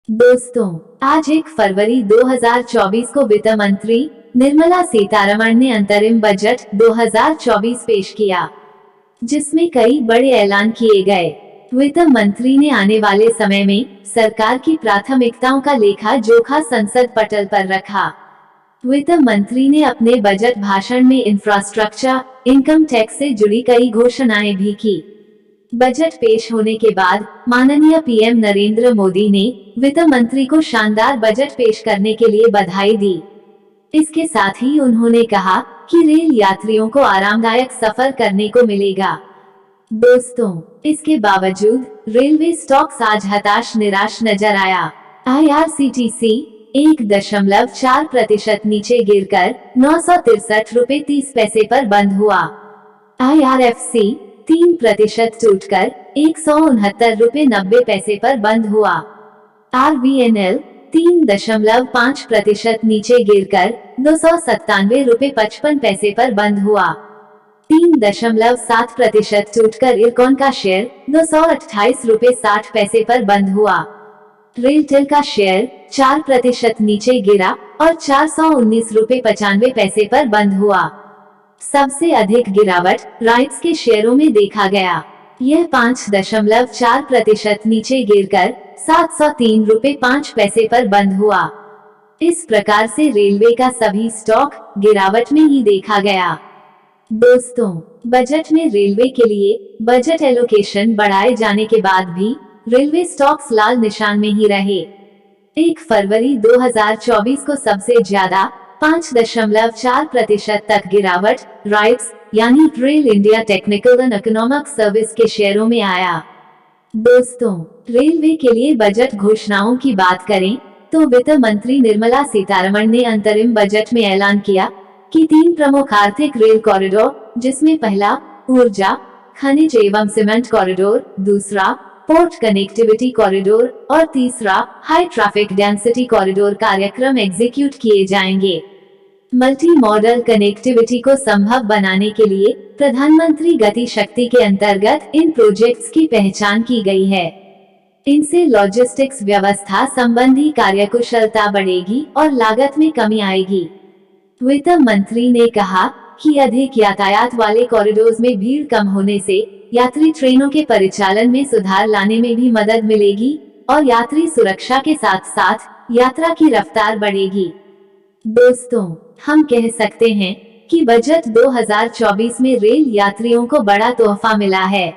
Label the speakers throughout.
Speaker 1: दोस्तों, आज 1 फरवरी 2024 को वित्त मंत्री निर्मला सीतारमण ने अंतरिम बजट 2024 पेश किया, जिसमें कई बड़े ऐलान किए गए। वित्त मंत्री ने आने वाले समय में सरकार की प्राथमिकताओं का लेखा जोखा संसद पटल पर रखा। वित्त मंत्री ने अपने बजट भाषण में इंफ्रास्ट्रक्चर, इनकम टैक्स से जुड़ी कई घोषणाएं भी की। बजट पेश होने के बाद माननीय पीएम नरेंद्र मोदी ने वित्त मंत्री को शानदार बजट पेश करने के लिए बधाई दी। इसके साथ ही उन्होंने कहा कि रेल यात्रियों को आरामदायक सफर करने को मिलेगा। दोस्तों, इसके बावजूद रेलवे स्टॉक्स आज हताश निराश नजर आया। IRCTC 1.4% नीचे गिरकर 963 रुपए 30 पैसे पर बंद हुआ। IRFC 3% टूटकर 169 रुपए 90 पैसे पर बंद हुआ। RVNL 3.5% नीचे गिरकर 297 रुपए 55 पैसे पर बंद हुआ। 3.7% टूटकर इरकॉन का शेयर 228 रुपए 60 पैसे पर बंद हुआ। रेलटेल का शेयर 4% नीचे गिरा और 419 रुपए 95 पैसे पर बंद हुआ। सबसे अधिक गिरावट राइट्स के शेयरों में देखा गया। यह 5.4% नीचे गिरकर 703 रुपए 5 पैसे पर बंद हुआ। इस प्रकार से रेलवे का सभी स्टॉक गिरावट में ही देखा गया। दोस्तों, बजट में रेलवे के लिए बजट एलोकेशन बढ़ाए जाने के बाद भी रेलवे स्टॉक्स लाल निशान में ही रहे। 1 फरवरी 2024 को सबसे ज्यादा 5.4% तक गिरावट राइट्स यानी rail India technical and economic service के शेयरों में आया। दोस्तों, रेलवे के लिए बजट घोषणाओं की बात करें तो वित्त मंत्री निर्मला सीतारमण ने अंतरिम बजट में ऐलान किया कि 3 प्रमुख आर्थिक रेल कॉरिडोर, जिसमें पहला ऊर्जा, खनिज एवं सीमेंट कॉरिडोर, दूसरा पोर्ट कनेक्टिविटी कॉरिडोर और तीसरा हाई ट्रैफिक डेंसिटी कॉरिडोर कार्यक्रम एग्जीक्यूट किए जाएंगे। मल्टी मॉडल कनेक्टिविटी को संभव बनाने के लिए प्रधानमंत्री गति शक्ति के अंतर्गत इन प्रोजेक्ट्स की पहचान की गई है। इनसे लॉजिस्टिक्स व्यवस्था संबंधी कार्यकुशलता बढ़ेगी और लागत में कमी आएगी। वित्त मंत्री ने कहा कि अधिक यातायात वाले कॉरिडोर्स में भीड़ कम होने से यात्री ट्रेनों के परिचालन में सुधार लाने में भी मदद मिलेगी और यात्री सुरक्षा के साथ साथ यात्रा की रफ्तार बढ़ेगी। दोस्तों, हम कह सकते हैं कि बजट 2024 में रेल यात्रियों को बड़ा तोहफा मिला है।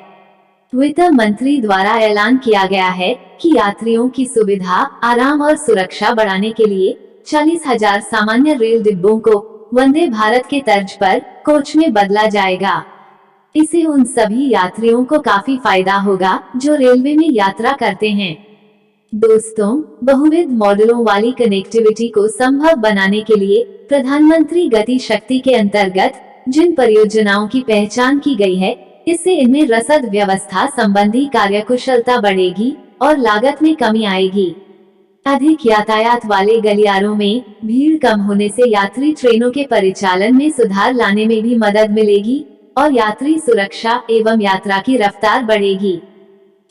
Speaker 1: वित्त मंत्री द्वारा ऐलान किया गया है कि यात्रियों की सुविधा, आराम और सुरक्षा बढ़ाने के लिए 40,000 सामान्य रेल डिब्बों को वंदे भारत के तर्ज पर कोच में बदला जाएगा। इससे उन सभी यात्रियों को काफी फायदा होगा जो रेलवे में यात्रा करते हैं। दोस्तों, बहुविध मॉडलों वाली कनेक्टिविटी को संभव बनाने के लिए प्रधानमंत्री गति शक्ति के अंतर्गत जिन परियोजनाओं की पहचान की गई है, इससे इनमें रसद व्यवस्था संबंधी कार्यकुशलता बढ़ेगी और लागत में कमी आएगी। अधिक यातायात वाले गलियारों में भीड़ कम होने से यात्री ट्रेनों के परिचालन में सुधार लाने में भी मदद मिलेगी और यात्री सुरक्षा एवं यात्रा की रफ्तार बढ़ेगी।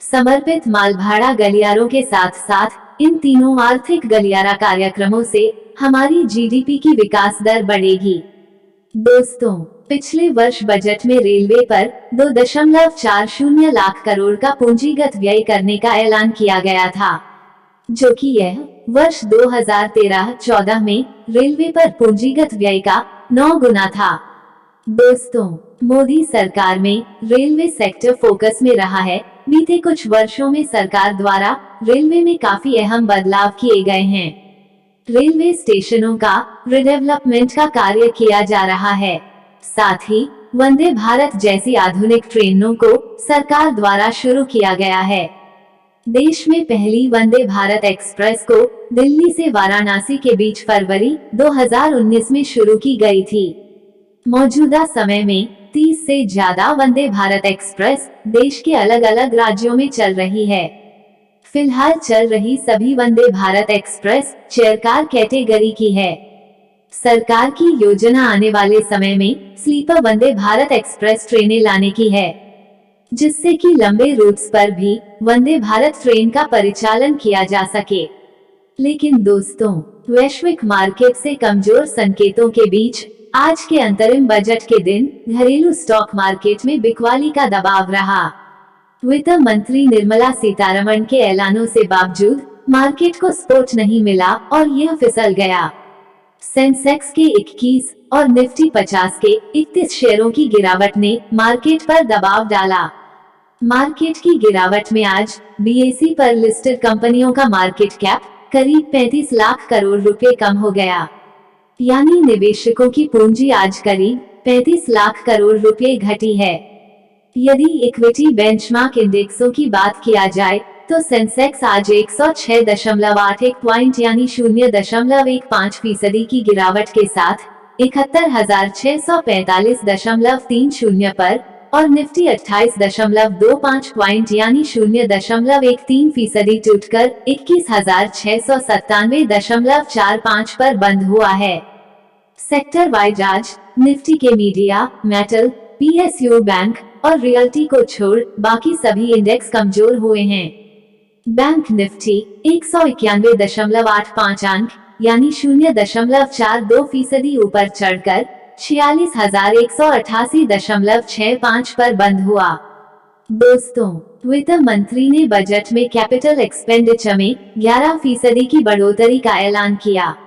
Speaker 1: समर्पित माल भाड़ा गलियारों के साथ साथ इन तीनों आर्थिक गलियारा कार्यक्रमों से हमारी जीडीपी की विकास दर बढ़ेगी। दोस्तों, पिछले वर्ष बजट में रेलवे पर 2.40 लाख करोड़ का पूंजीगत व्यय करने का ऐलान किया गया था, जो कि यह वर्ष 2013-14 में रेलवे पर पूंजीगत व्यय का 9 गुना था। दोस्तों, मोदी सरकार में रेलवे सेक्टर फोकस में रहा है। बीते कुछ वर्षों में सरकार द्वारा रेलवे में काफी अहम बदलाव किए गए हैं। रेलवे स्टेशनों का रिडेवलपमेंट का कार्य किया जा रहा है। साथ ही वंदे भारत जैसी आधुनिक ट्रेनों को सरकार द्वारा शुरू किया गया है। देश में पहली वंदे भारत एक्सप्रेस को दिल्ली से वाराणसी के बीच फरवरी 2019 में शुरू की गई थी। मौजूदा समय में 30 से ज्यादा वंदे भारत एक्सप्रेस देश के अलग अलग राज्यों में चल रही है। फिलहाल चल रही सभी Vande Bharat express chair car category की है। सरकार की योजना आने वाले समय में स्लीपर वंदे भारत एक्सप्रेस ट्रेनें लाने की है, जिससे कि लंबे रूट्स पर भी वंदे भारत ट्रेन का परिचालन किया जा सके। लेकिन दोस्तों, वैश्विक मार्केट से कमजोर संकेतों के बीच आज के अंतरिम बजट के दिन घरेलू स्टॉक मार्केट में बिकवाली का दबाव रहा। वित्त मंत्री निर्मला सीतारमण के ऐलानों से बावजूद मार्केट को सपोर्ट नहीं मिला और यह फिसल गया। सेंसेक्स के 21 और निफ्टी 50 के 31 शेयरों की गिरावट ने मार्केट पर दबाव डाला। मार्केट की गिरावट में आज बीएसई पर लिस्टेड कंपनियों का मार्केट कैप करीब 35 लाख करोड़ रुपए कम हो गया। यानी निवेशकों की पूंजी आज करीब 35 लाख करोड़ रुपए घटी है। यदि इक्विटी बेंचमार्क इंडेक्सों की बात किया जाए तो सेंसेक्स आज 106.81 पॉइंट यानी 0.15% की गिरावट के साथ 71,645.30 पर और निफ्टी 28.25 पॉइंट यानी 0.13% टूटकर 21,697.45 पर बंद हुआ है। सेक्टर वाइज आज निफ्टी के मीडिया, मेटल, पीएसयू बैंक और रियल्टी को छोड़ बाकी सभी इंडेक्स कमजोर हुए हैं। बैंक निफ्टी 191.85 अंक यानी 0.42% ऊपर चढ़कर 46,188.65 पर बंद हुआ। दोस्तों, वित्त मंत्री ने बजट में कैपिटल एक्सपेंडिचर में 11% की बढ़ोतरी का ऐलान किया,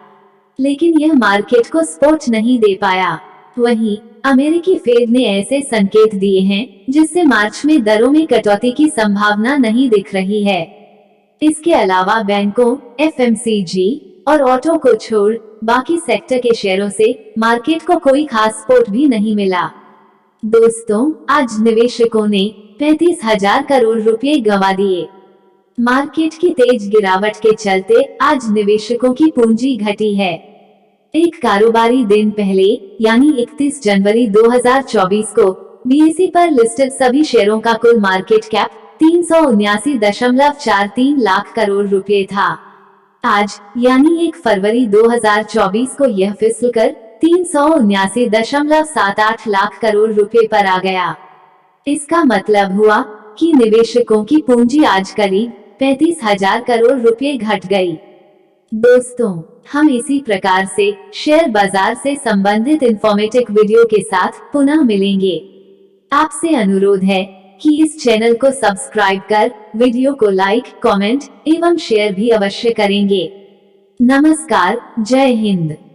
Speaker 1: लेकिन यह मार्केट को सपोर्ट नहीं दे पाया। वहीं अमेरिकी फेड ने ऐसे संकेत दिए हैं जिससे मार्च में दरों में कटौती की संभावना नहीं दिख रही है। इसके अलावा बैंकों, एफएमसीजी और ऑटो को छोड़ बाकी सेक्टर के शेयरों से मार्केट को कोई खास सपोर्ट भी नहीं मिला। दोस्तों, आज निवेशकों ने 35,000 करोड़ रुपए गंवा दिए। मार्केट की तेज गिरावट के चलते आज निवेशकों की पूंजी घटी है। एक कारोबारी दिन पहले यानी 31 जनवरी 2024 को बीएसई पर लिस्टेड सभी शेयरों का कुल मार्केट कैप 379.43 लाख करोड़ रुपए था। आज यानी 1 फरवरी 2024 को यह फिसलकर 379.78 लाख करोड़ रुपए पर आ गया। इसका मतलब हुआ कि निवेशकों की पूंजी आज करीब 35,000 करोड़ रुपए घट गई। दोस्तों, हम इसी प्रकार से शेयर बाजार से संबंधित इंफॉर्मेटिव वीडियो के साथ पुनः मिलेंगे। आपसे अनुरोध है कि इस चैनल को सब्सक्राइब कर वीडियो को लाइक, कमेंट एवं शेयर भी अवश्य करेंगे। नमस्कार, जय हिंद।